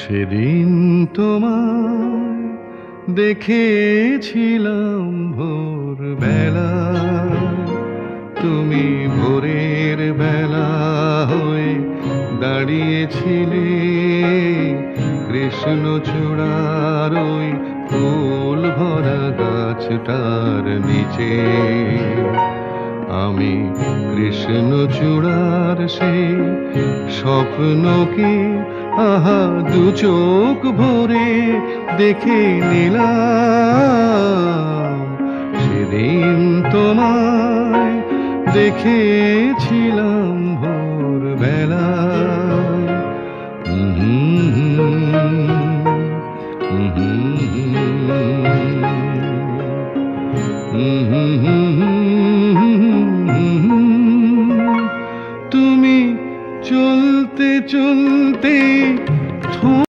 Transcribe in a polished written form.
সেদিন তোমায় দেখেছিলাম ভোর বেলা, তুমি ভোরের বেলা হয়ে দাঁড়িয়েছিলে কৃষ্ণচূড়ার ওই ফুল ভরা গাছটার নিচে। আমি কৃষ্ণচূড়ার সেই স্বপ্নকে আহা দু চোখ ভরে দেখে নিলাম। সেদিন তোমায় দেখেছিলাম ভোর বেলা।